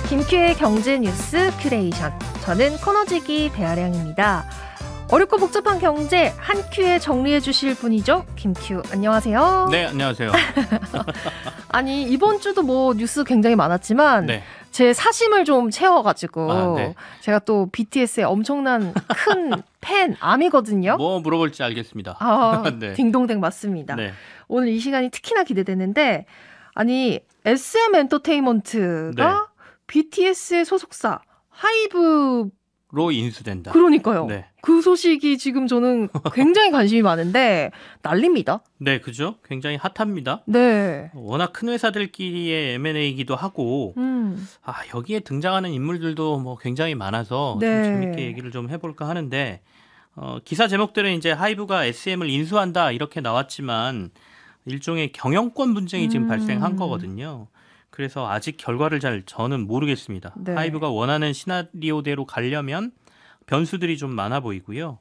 김큐의 경제뉴스 큐레이션. 저는 코너지기 배아량입니다. 어렵고 복잡한 경제 한 큐에 정리해 주실 분이죠. 김큐 안녕하세요. 네, 안녕하세요. 아니 이번 주도 뭐 뉴스 굉장히 많았지만 네. 제 사심을 좀 채워가지고 네. 제가 또 BTS의 엄청난 큰 팬 암이거든요. 뭐 물어볼지 알겠습니다. 네. 딩동댕 맞습니다. 네. 오늘 이 시간이 특히나 기대되는데 아니 SM 엔터테인먼트가 BTS의 소속사 하이브 로 인수된다. 그러니까요. 네. 그 소식이 지금 저는 굉장히 관심이 많은데 난립니다. 네, 그죠? 굉장히 핫합니다. 네. 워낙 큰 회사들끼리의 M&A이기도 하고 여기에 등장하는 인물들도 뭐 굉장히 많아서 네. 좀 재밌게 얘기를 좀 해볼까 하는데 기사 제목들은 이제 하이브가 SM을 인수한다 이렇게 나왔지만 일종의 경영권 분쟁이 지금 발생한 거거든요. 그래서 아직 결과를 저는 모르겠습니다. 네. 하이브가 원하는 시나리오대로 가려면 변수들이 좀 많아 보이고요.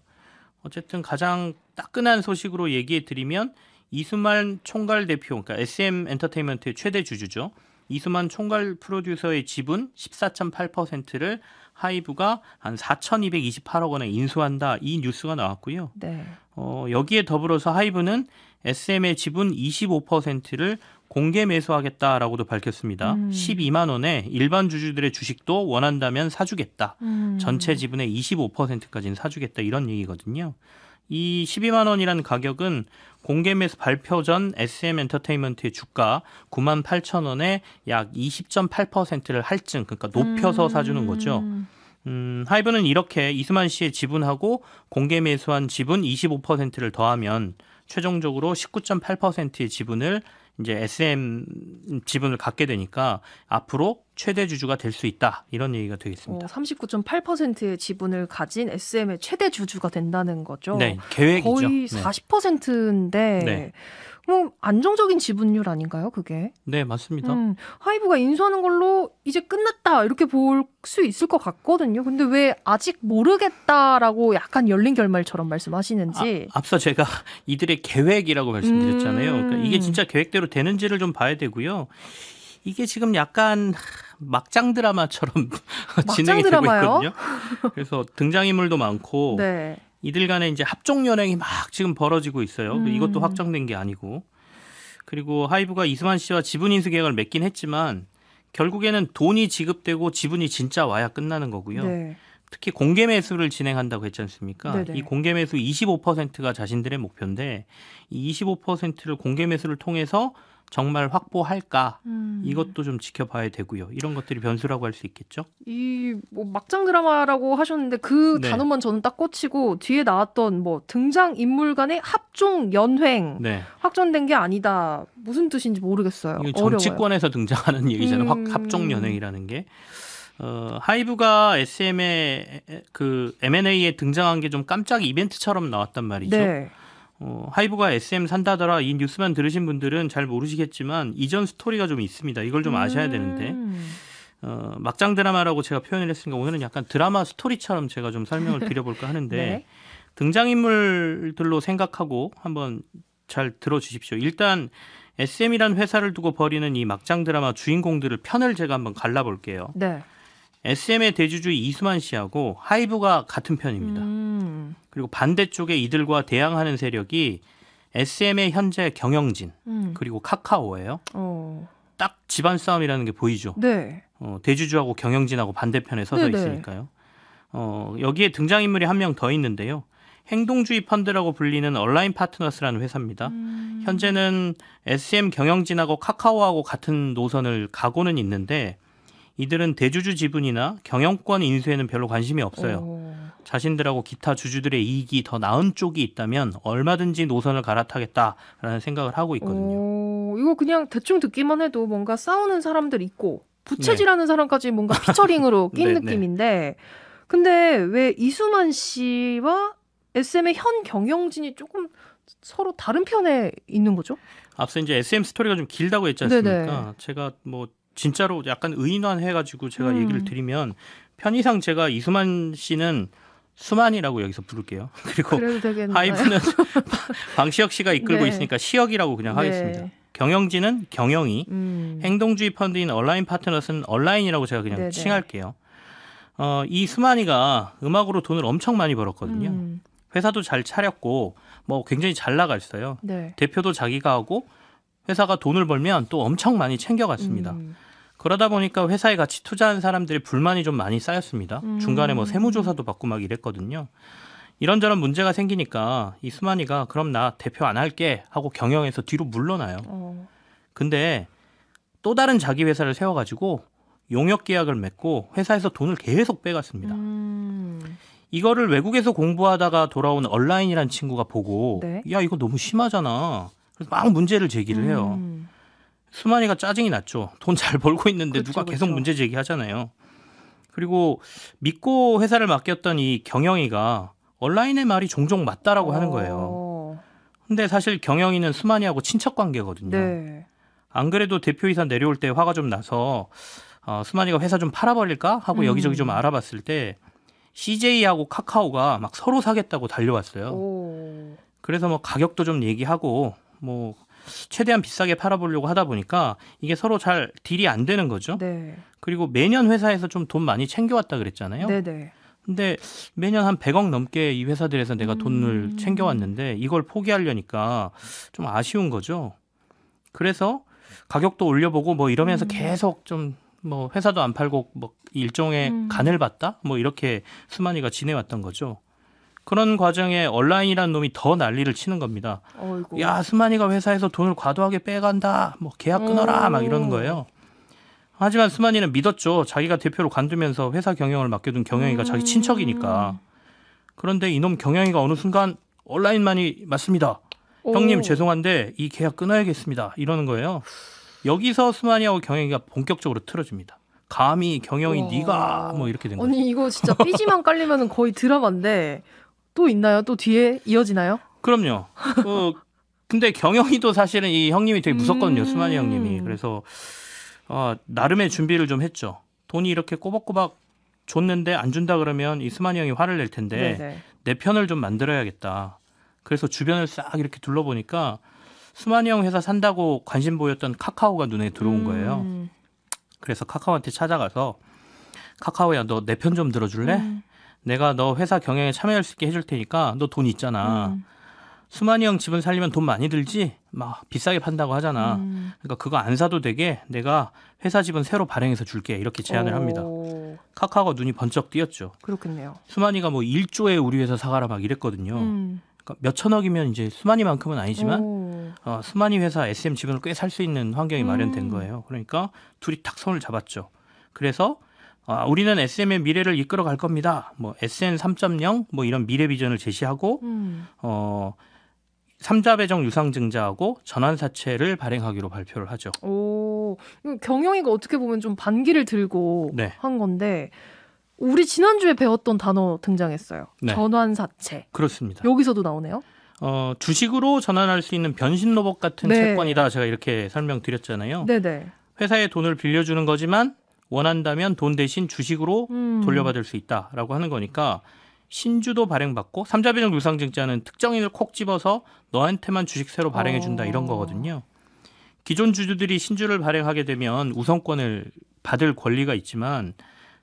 어쨌든 가장 따끈한 소식으로 얘기해 드리면 이수만 총괄 대표, 그러니까 SM 엔터테인먼트의 최대 주주죠. 이수만 총괄 프로듀서의 지분 14.8%를 하이브가 한 4,228억 원에 인수한다. 이 뉴스가 나왔고요. 네. 여기에 더불어서 하이브는 SM의 지분 25%를 공개 매수하겠다라고도 밝혔습니다. 12만 원에 일반 주주들의 주식도 원한다면 사주겠다. 전체 지분의 25%까지는 사주겠다. 이런 얘기거든요. 이 12만 원이라는 가격은 공개 매수 발표 전 SM 엔터테인먼트의 주가 9만 8천 원에 약 20.8%를 할증, 그러니까 높여서 사주는 거죠. 하이브는 이렇게 이수만 씨의 지분하고 공개 매수한 지분 25%를 더하면 최종적으로 19.8%의 지분을 이제 SM 지분을 갖게 되니까 앞으로 최대 주주가 될 수 있다. 이런 얘기가 되겠습니다. 39.8%의 지분을 가진 SM의 최대 주주가 된다는 거죠. 네, 계획이죠. 거의 40%인데 네. 뭐 안정적인 지분율 아닌가요, 그게? 네, 맞습니다. 하이브가 인수하는 걸로 이제 끝났다 이렇게 볼 수 있을 것 같거든요. 근데 왜 아직 모르겠다라고 약간 열린 결말처럼 말씀하시는지. 앞서 제가 이들의 계획이라고 말씀드렸잖아요. 그러니까 이게 진짜 계획대로 되는지를 좀 봐야 되고요. 이게 지금 약간 막장 드라마처럼 진행이 되고 있거든요. 그래서 등장인물도 많고 네. 이들 간에 이제 합종 연행이 막 지금 벌어지고 있어요. 이것도 확정된 게 아니고. 그리고 하이브가 이수만 씨와 지분 인수 계약을 맺긴 했지만 결국에는 돈이 지급되고 지분이 진짜 와야 끝나는 거고요. 네. 특히 공개 매수를 진행한다고 했지 않습니까? 네네. 이 공개 매수 25%가 자신들의 목표인데 이 25%를 공개 매수를 통해서 정말 확보할까? 이것도 좀 지켜봐야 되고요. 이런 것들이 변수라고 할 수 있겠죠. 이 뭐 막장 드라마라고 하셨는데 그 네. 단어만 저는 딱 꽂히고 뒤에 나왔던 뭐 등장 인물 간의 합종 연횡 네. 확정된 게 아니다. 무슨 뜻인지 모르겠어요. 이거 어려워요. 정치권에서 등장하는 얘기잖아요. 합종 연행이라는 게. 하이브가 SM의 그 M&A에 등장한 게 좀 깜짝 이벤트처럼 나왔단 말이죠. 네. 하이브가 SM 산다더라 이 뉴스만 들으신 분들은 잘 모르시겠지만 이전 스토리가 좀 있습니다. 이걸 좀 아셔야 되는데 막장 드라마라고 제가 표현을 했으니까 오늘은 약간 드라마 스토리처럼 제가 좀 설명을 드려볼까 하는데 네. 등장인물들로 생각하고 한번 잘 들어주십시오. 일단 SM이란 회사를 두고 벌이는 이 막장 드라마 주인공들을 편을 제가 한번 갈라볼게요. 네. SM의 대주주 이수만 씨하고 하이브가 같은 편입니다. 그리고 반대쪽에 이들과 대항하는 세력이 SM의 현재 경영진 그리고 카카오예요. 딱 집안 싸움이라는 게 보이죠. 네. 대주주하고 경영진하고 반대편에 서서 네네. 있으니까요. 여기에 등장인물이 한 명 더 있는데요. 행동주의 펀드라고 불리는 얼라인 파트너스라는 회사입니다. 현재는 SM 경영진하고 카카오하고 같은 노선을 가고는 있는데 이들은 대주주 지분이나 경영권 인수에는 별로 관심이 없어요. 자신들하고 기타 주주들의 이익이 더 나은 쪽이 있다면 얼마든지 노선을 갈아타겠다라는 생각을 하고 있거든요. 이거 그냥 대충 듣기만 해도 뭔가 싸우는 사람들 있고 부채질하는 사람까지 뭔가 피처링으로 낀 네, 느낌인데 근데 왜 이수만 씨와 SM의 현 경영진이 조금 서로 다른 편에 있는 거죠? 앞서 이제 SM 스토리가 좀 길다고 했지 않습니까? 네네. 제가 뭐 진짜로 약간 의인화해가지고 제가 얘기를 드리면 편의상 제가 이수만 씨는 수만이라고 여기서 부를게요. 그리고 그래도 되겠나요? 하이브는 방시혁 씨가 이끌고 네. 있으니까 시혁이라고 그냥 하겠습니다. 경영진은 경영이, 행동주의 펀드인 얼라인 파트너스는 얼라인이라고 제가 그냥 네네. 칭할게요. 이 스마니가 음악으로 돈을 엄청 많이 벌었거든요. 회사도 잘 차렸고 뭐 굉장히 잘 나갔어요. 네. 대표도 자기가 하고 회사가 돈을 벌면 또 엄청 많이 챙겨갔습니다. 그러다 보니까 회사에 같이 투자한 사람들의 불만이 좀 많이 쌓였습니다. 중간에 뭐 세무조사도 받고 막 이랬거든요. 이런저런 문제가 생기니까 이 스마니가 그럼 나 대표 안 할게 하고 경영에서 뒤로 물러나요. 근데 또 다른 자기 회사를 세워가지고 용역 계약을 맺고 회사에서 돈을 계속 빼갔습니다. 이거를 외국에서 공부하다가 돌아온 얼라인이라는 친구가 보고 네. 야 이거 너무 심하잖아. 그래서 막 문제를 제기를 해요. 스마니가 짜증이 났죠. 돈 잘 벌고 있는데 그쵸, 누가 계속 그쵸. 문제 제기하잖아요. 그리고 믿고 회사를 맡겼던 이 경영이가 얼라인의 말이 종종 맞다라고 하는 거예요. 근데 사실 경영이는 스마니하고 친척 관계거든요. 네. 안 그래도 대표이사 내려올 때 화가 좀 나서 스마니가 회사 좀 팔아버릴까 하고 여기저기 좀 알아봤을 때 CJ하고 카카오가 막 서로 사겠다고 달려왔어요. 오. 그래서 뭐 가격도 좀 얘기하고 뭐 최대한 비싸게 팔아보려고 하다 보니까 이게 서로 잘 딜이 안 되는 거죠. 네. 그리고 매년 회사에서 좀 돈 많이 챙겨왔다 그랬잖아요. 네네. 근데 매년 한 100억 넘게 이 회사들에서 내가 돈을 챙겨왔는데 이걸 포기하려니까 좀 아쉬운 거죠. 그래서 가격도 올려보고 뭐 이러면서 계속 좀 뭐 회사도 안 팔고 뭐 일종의 간을 봤다? 뭐 이렇게 스마니가 지내왔던 거죠. 그런 과정에 얼라인이라는 놈이 더 난리를 치는 겁니다. 어이구. 야, 스마니가 회사에서 돈을 과도하게 빼간다. 뭐 계약 끊어라. 막 이러는 거예요. 하지만 스마니는 믿었죠. 자기가 대표로 관두면서 회사 경영을 맡겨둔 경영이가 자기 친척이니까. 그런데 이놈 경영이가 어느 순간 얼라인만이 맞습니다. 형님 죄송한데 이 계약 끊어야겠습니다. 이러는 거예요. 여기서 스마니하고 경영이가 본격적으로 틀어집니다. 감히 경영이 와. 네가 뭐 이렇게 된 거죠. 아니 이거 진짜 삐지만 깔리면 거의 드라마인데 또 있나요? 또 뒤에 이어지나요? 그럼요. 근데 경영이도 사실은 이 형님이 되게 무섭거든요. 스마니 형님이. 그래서 나름의 준비를 좀 했죠. 돈이 이렇게 꼬박꼬박 줬는데 안 준다 그러면 이 스마니 형이 화를 낼 텐데 네네. 내 편을 좀 만들어야겠다. 그래서 주변을 싹 이렇게 둘러보니까 스마니 형 회사 산다고 관심 보였던 카카오가 눈에 들어온 거예요. 그래서 카카오한테 찾아가서 카카오야 너 내 편 좀 들어줄래? 내가 너 회사 경영에 참여할 수 있게 해줄 테니까 너 돈 있잖아. 스마니 형 집은 살리면 돈 많이 들지? 막 비싸게 판다고 하잖아. 그러니까 그거 안 사도 되게 내가 회사 집은 새로 발행해서 줄게. 이렇게 제안을 합니다. 카카오가 눈이 번쩍 띄었죠. 그렇겠네요. 스마니가 뭐 1조에 우리 회사 사가라 막 이랬거든요. 그러니까 몇 천억이면 이제 스마니만큼은 아니지만 스마니 회사 SM 지분을 꽤 살 수 있는 환경이 마련된 거예요. 그러니까 둘이 탁 손을 잡았죠. 그래서 우리는 SM의 미래를 이끌어 갈 겁니다. 뭐 SN 3.0 뭐 이런 미래 비전을 제시하고 삼자배정 유상증자하고 전환사채를 발행하기로 발표를 하죠. 오, 이거 경영이가 어떻게 보면 좀 반기를 들고 네. 한 건데 우리 지난주에 배웠던 단어 등장했어요. 네. 전환사채. 그렇습니다. 여기서도 나오네요. 주식으로 전환할 수 있는 변신 로봇 같은 네. 채권이다. 제가 이렇게 설명드렸잖아요. 네네. 회사에 돈을 빌려주는 거지만 원한다면 돈 대신 주식으로 돌려받을 수 있다라고 하는 거니까 신주도 발행받고 삼자배정 유상증자는 특정인을 콕 집어서 너한테만 주식 새로 발행해준다 이런 거거든요. 기존 주주들이 신주를 발행하게 되면 우선권을 받을 권리가 있지만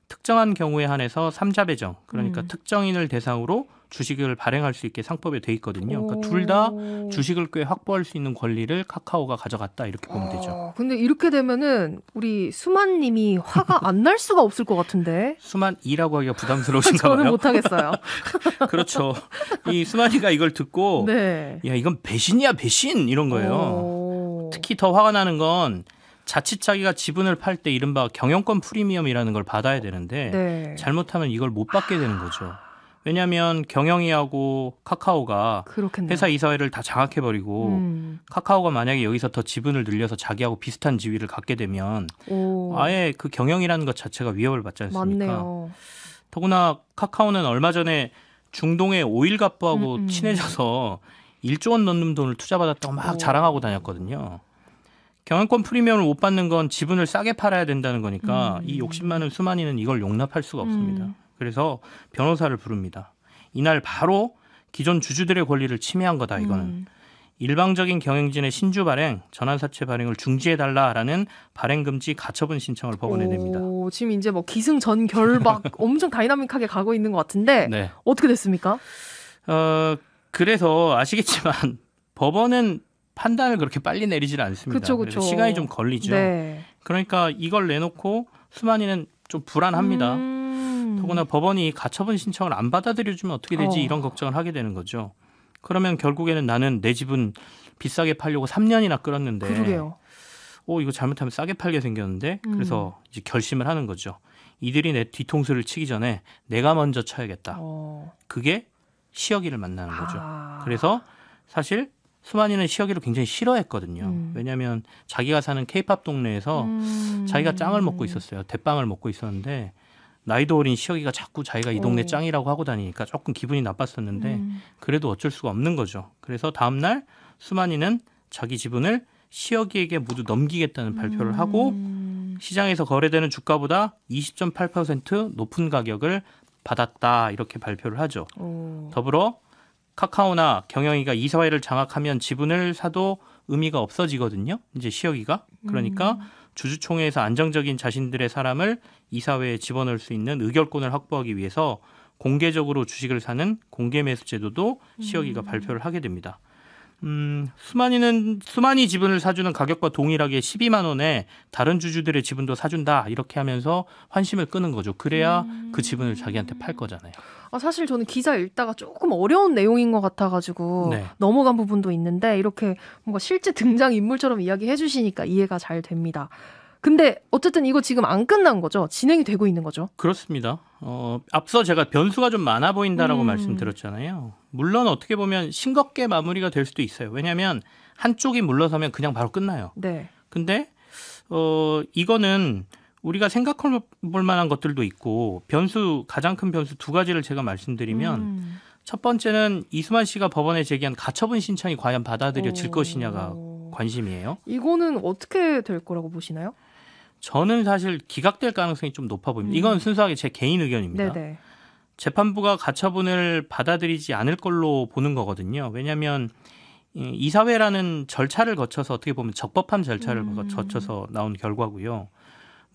특정한 경우에 한해서 삼자배정 그러니까 특정인을 대상으로 주식을 발행할 수 있게 상법에 돼 있거든요. 그러니까 둘 다 주식을 꽤 확보할 수 있는 권리를 카카오가 가져갔다 이렇게 보면 되죠. 근데 이렇게 되면은 우리 수만님이 화가 안 날 수가 없을 것 같은데. 수만이라고 하기가 부담스러우신가 봐요. 저는 못하겠어요. 그렇죠. 이 수만이가 이걸 듣고 네. 야 이건 배신이야 배신 이런 거예요. 특히 더 화가 나는 건 자칫 자기가 지분을 팔 때 이른바 경영권 프리미엄이라는 걸 받아야 되는데 네. 잘못하면 이걸 못 받게 되는 거죠. 왜냐하면 경영이하고 카카오가 그렇겠네요. 회사 이사회를 다 장악해버리고 카카오가 만약에 여기서 더 지분을 늘려서 자기하고 비슷한 지위를 갖게 되면 아예 그 경영이라는 것 자체가 위협을 받지 않습니까? 맞네요. 더구나 카카오는 얼마 전에 중동의 오일 갑부하고 친해져서 1조 원 넘는 돈을 투자받았다고 막 자랑하고 다녔거든요. 경영권 프리미엄을 못 받는 건 지분을 싸게 팔아야 된다는 거니까 이 욕심 많은 수만이는 이걸 용납할 수가 없습니다. 그래서 변호사를 부릅니다. 이날 바로 기존 주주들의 권리를 침해한 거다 이거는. 일방적인 경영진의 신주 발행, 전환사채 발행을 중지해달라라는 발행 금지 가처분 신청을 법원에 냅니다. 지금 이제 뭐 기승전결 엄청 다이나믹하게 가고 있는 것 같은데 네. 어떻게 됐습니까? 그래서 아시겠지만 법원은 판단을 그렇게 빨리 내리질 않습니다. 그쵸. 그래서 시간이 좀 걸리죠. 네. 그러니까 이걸 내놓고 수만이는 좀 불안합니다. 더구나 법원이 가처분 신청을 안 받아들여주면 어떻게 되지 이런 걱정을 하게 되는 거죠. 그러면 결국에는 나는 내 집은 비싸게 팔려고 3년이나 끌었는데 그러게요. 이거 잘못하면 싸게 팔게 생겼는데 그래서 이제 결심을 하는 거죠. 이들이 내 뒤통수를 치기 전에 내가 먼저 쳐야겠다. 그게 시어기를 만나는 거죠. 그래서 사실 수만이는 시어기를 굉장히 싫어했거든요. 왜냐하면 자기가 사는 케이팝 동네에서 자기가 짱을 먹고 있었어요. 대빵을 먹고 있었는데 나이도 어린 시어기가 자꾸 자기가 이 동네 짱이라고 하고 다니니까 조금 기분이 나빴었는데 그래도 어쩔 수가 없는 거죠. 그래서 다음 날 수만이는 자기 지분을 시어기에게 모두 넘기겠다는 발표를 하고 시장에서 거래되는 주가보다 20.8% 높은 가격을 받았다 이렇게 발표를 하죠. 더불어 카카오나 경영이가 이사회를 장악하면 지분을 사도 의미가 없어지거든요. 이제 시어기가. 그러니까 주주총회에서 안정적인 자신들의 사람을 이사회에 집어넣을 수 있는 의결권을 확보하기 위해서 공개적으로 주식을 사는 공개 매수 제도도 시어기가 발표를 하게 됩니다. 수만이 지분을 사주는 가격과 동일하게 12만 원에 다른 주주들의 지분도 사준다 이렇게 하면서 환심을 끄는 거죠. 그래야 그 지분을 자기한테 팔 거잖아요. 사실 저는 기사 읽다가 조금 어려운 내용인 것 같아가지고 네. 넘어간 부분도 있는데 이렇게 뭔가 실제 등장 인물처럼 이야기해 주시니까 이해가 잘 됩니다. 근데 어쨌든 이거 지금 안 끝난 거죠? 진행이 되고 있는 거죠? 그렇습니다. 앞서 제가 변수가 좀 많아 보인다라고 말씀드렸잖아요. 물론 어떻게 보면 싱겁게 마무리가 될 수도 있어요. 왜냐하면 한쪽이 물러서면 그냥 바로 끝나요. 네. 근데 이거는 우리가 생각해 볼 만한 것들도 있고 가장 큰 변수 두 가지를 제가 말씀드리면 첫 번째는 이수만 씨가 법원에 제기한 가처분 신청이 과연 받아들여질 것이냐가 관심이에요. 이거는 어떻게 될 거라고 보시나요? 저는 사실 기각될 가능성이 좀 높아 보입니다. 이건 순수하게 제 개인 의견입니다. 네네. 재판부가 가처분을 받아들이지 않을 걸로 보는 거거든요. 왜냐하면 이사회라는 절차를 거쳐서 어떻게 보면 적법한 절차를 거쳐서 나온 결과고요.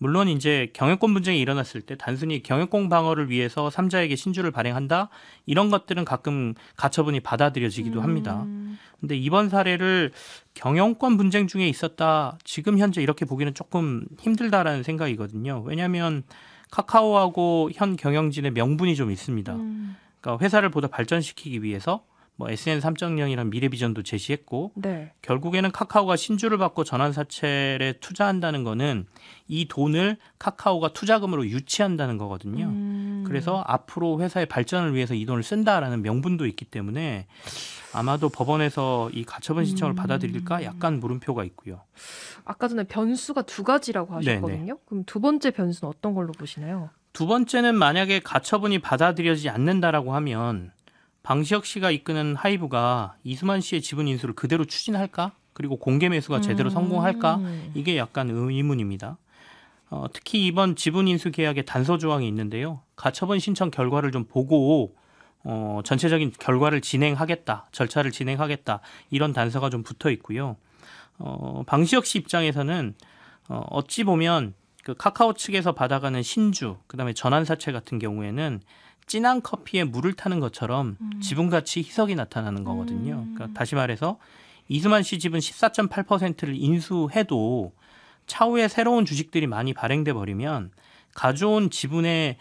물론 이제 경영권 분쟁이 일어났을 때 단순히 경영권 방어를 위해서 3자에게 신주를 발행한다 이런 것들은 가끔 가처분이 받아들여지기도 합니다. 근데 이번 사례를 경영권 분쟁 중에 있었다 지금 현재 이렇게 보기는 조금 힘들다라는 생각이거든요. 왜냐하면 카카오하고 현 경영진의 명분이 좀 있습니다. 그러니까 회사를 보다 발전시키기 위해서 SN 3.0이라는 미래 비전도 제시했고 네. 결국에는 카카오가 신주를 받고 전환사채에 투자한다는 거는 이 돈을 카카오가 투자금으로 유치한다는 거거든요. 그래서 앞으로 회사의 발전을 위해서 이 돈을 쓴다라는 명분도 있기 때문에 아마도 법원에서 이 가처분 신청을 받아들일까 약간 물음표가 있고요. 아까 전에 변수가 두 가지라고 하셨거든요. 네네. 그럼 두 번째 변수는 어떤 걸로 보시나요? 두 번째는 만약에 가처분이 받아들여지지 않는다라고 하면 방시혁 씨가 이끄는 하이브가 이수만 씨의 지분 인수를 그대로 추진할까? 그리고 공개 매수가 제대로 성공할까? 이게 약간 의문입니다. 특히 이번 지분 인수 계약에 단서 조항이 있는데요. 가처분 신청 결과를 좀 보고 전체적인 결과를 진행하겠다, 절차를 진행하겠다 이런 단서가 좀 붙어 있고요. 방시혁 씨 입장에서는 어찌 보면 그 카카오 측에서 받아가는 신주, 그다음에 전환사채 같은 경우에는 진한 커피에 물을 타는 것처럼 지분 가치 희석이 나타나는 거거든요. 그러니까 다시 말해서 이수만 씨 지분 14.8%를 인수해도 차후에 새로운 주식들이 많이 발행돼 버리면 가져온 지분의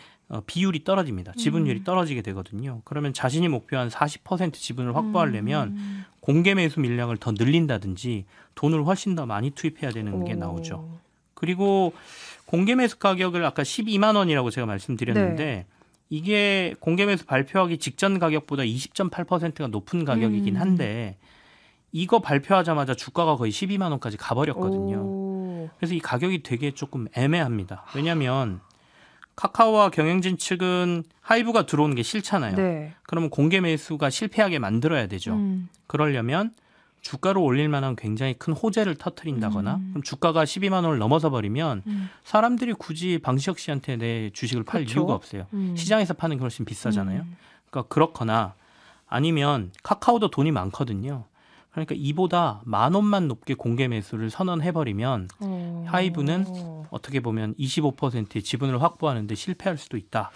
비율이 떨어집니다. 지분율이 떨어지게 되거든요. 그러면 자신이 목표한 40% 지분을 확보하려면 공개 매수 물량을 더 늘린다든지 돈을 훨씬 더 많이 투입해야 되는 게 나오죠. 그리고 공개 매수 가격을 아까 12만 원이라고 제가 말씀드렸는데 네. 이게 공개 매수 발표하기 직전 가격보다 20.8%가 높은 가격이긴 한데 이거 발표하자마자 주가가 거의 12만 원까지 가버렸거든요. 그래서 이 가격이 되게 조금 애매합니다. 왜냐하면 카카오와 경영진 측은 하이브가 들어오는 게 싫잖아요. 네. 그러면 공개 매수가 실패하게 만들어야 되죠. 그러려면 주가를 올릴 만한 굉장히 큰 호재를 터뜨린다거나 그럼 주가가 12만 원을 넘어서 버리면 사람들이 굳이 방시혁 씨한테 내 주식을 팔 그렇죠? 이유가 없어요. 시장에서 파는 게 훨씬 비싸잖아요. 그러니까 그렇거나 아니면 카카오도 돈이 많거든요. 그러니까 이보다 10,000원만 높게 공개 매수를 선언해버리면 하이브는 어떻게 보면 25%의 지분을 확보하는데 실패할 수도 있다.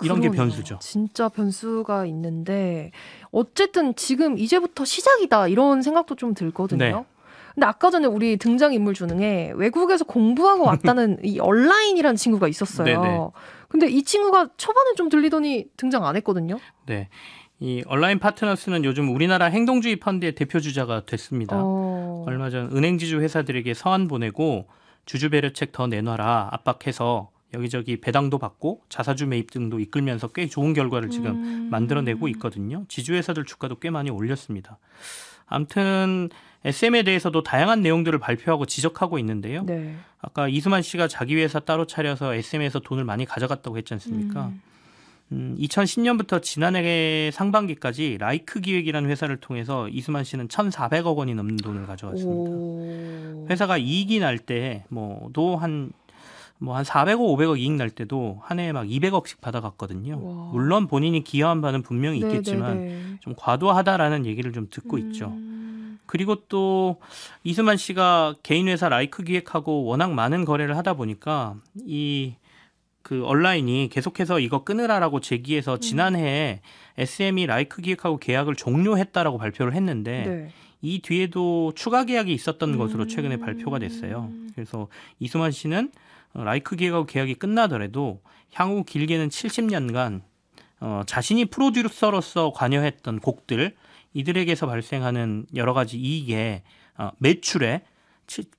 이런 게 변수죠. 진짜 변수가 있는데 어쨌든 지금 이제부터 시작이다 이런 생각도 좀 들거든요. 네. 근데 아까 전에 우리 등장인물 중에 외국에서 공부하고 왔다는 이 얼라인이라는 친구가 있었어요. 네네. 근데 이 친구가 초반에 좀 들리더니 등장 안 했거든요. 네. 이 얼라인 파트너스는 요즘 우리나라 행동주의 펀드의 대표 주자가 됐습니다. 얼마 전 은행지주 회사들에게 서한 보내고 주주 배려책 더 내놔라 압박해서 여기저기 배당도 받고 자사주 매입 등도 이끌면서 꽤 좋은 결과를 지금 만들어내고 있거든요. 지주회사들 주가도 꽤 많이 올렸습니다. 아무튼 SM에 대해서도 다양한 내용들을 발표하고 지적하고 있는데요. 네. 아까 이수만 씨가 자기 회사 따로 차려서 SM에서 돈을 많이 가져갔다고 했지 않습니까? 2010년부터 지난해 상반기까지 라이크 기획이라는 회사를 통해서 이수만 씨는 1,400억 원이 넘는 돈을 가져갔습니다. 회사가 이익이 날 때 한 400억, 500억 이익 날 때도 한 해에 막 200억씩 받아갔거든요. 와. 물론 본인이 기여한 바는 분명히 있겠지만 좀 과도하다라는 얘기를 좀 듣고 있죠. 그리고 또 이수만 씨가 개인 회사 라이크 기획하고 워낙 많은 거래를 하다 보니까 그 얼라인이 계속해서 이거 끊으라라고 제기해서 지난해에 SM이 라이크 기획하고 계약을 종료했다라고 발표를 했는데 이 뒤에도 추가 계약이 있었던 것으로 최근에 발표가 됐어요. 그래서 이수만 씨는 라이크 기획하고 계약이 끝나더라도 향후 길게는 70년간 자신이 프로듀서로서 관여했던 곡들 이들에게서 발생하는 여러 가지 이익에 매출에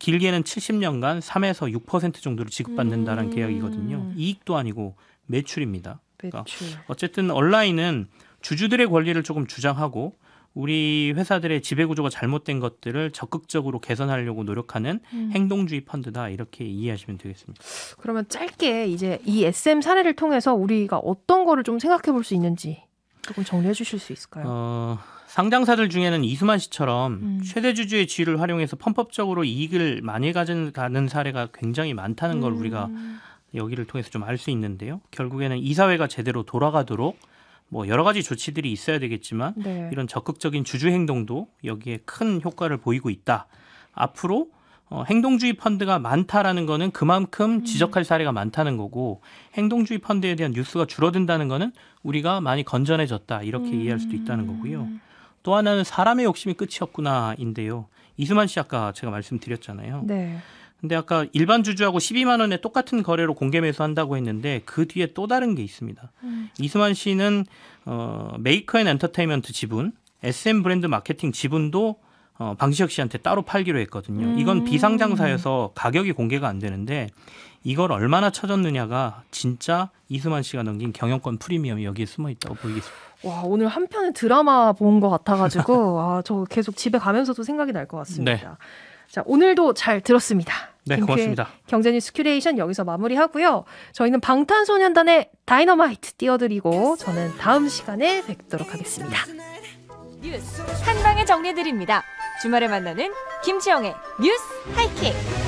길게는 70년간 3에서 6% 정도를 지급받는다는 계약이거든요. 이익도 아니고 매출입니다. 그러니까 어쨌든 얼라인은 주주들의 권리를 조금 주장하고 우리 회사들의 지배구조가 잘못된 것들을 적극적으로 개선하려고 노력하는 행동주의 펀드다 이렇게 이해하시면 되겠습니다. 그러면 짧게 이제 이 SM 사례를 통해서 우리가 어떤 거를 좀 생각해 볼 수 있는지 조금 정리해 주실 수 있을까요? 상장사들 중에는 이수만 씨처럼 최대 주주의 지위를 활용해서 편법적으로 이익을 많이 가져가는 사례가 굉장히 많다는 걸 우리가 여기를 통해서 좀 알 수 있는데요. 결국에는 이사회가 제대로 돌아가도록 여러 가지 조치들이 있어야 되겠지만 이런 적극적인 주주 행동도 여기에 큰 효과를 보이고 있다. 앞으로 행동주의 펀드가 많다라는 거는 그만큼 지적할 사례가 많다는 거고 행동주의 펀드에 대한 뉴스가 줄어든다는 거는 우리가 많이 건전해졌다 이렇게 이해할 수도 있다는 거고요. 또 하나는 사람의 욕심이 끝이 없구나인데요. 이수만 씨 아까 제가 말씀드렸잖아요. 근데 아까 일반 주주하고 12만 원에 똑같은 거래로 공개 매수한다고 했는데 그 뒤에 또 다른 게 있습니다. 이수만 씨는 메이커 앤 엔터테인먼트 지분, SM 브랜드 마케팅 지분도 방시혁 씨한테 따로 팔기로 했거든요. 이건 비상장사여서 가격이 공개가 안 되는데 이걸 얼마나 쳐줬느냐가 진짜 이수만 씨가 넘긴 경영권 프리미엄이 여기에 숨어 있다고 보이겠습니다. 와, 오늘 한 편의 드라마 본 것 같아가지고 저 계속 집에 가면서도 생각이 날 것 같습니다. 네. 자, 오늘도 잘 들었습니다. 네, 고맙습니다. 경제뉴스 큐레이션 여기서 마무리하고요. 저희는 방탄소년단의 다이너마이트 띄워드리고 저는 다음 시간에 뵙도록 하겠습니다. 뉴스 한 방에 정리해드립니다. 주말에 만나는 김치영의 뉴스 하이킥.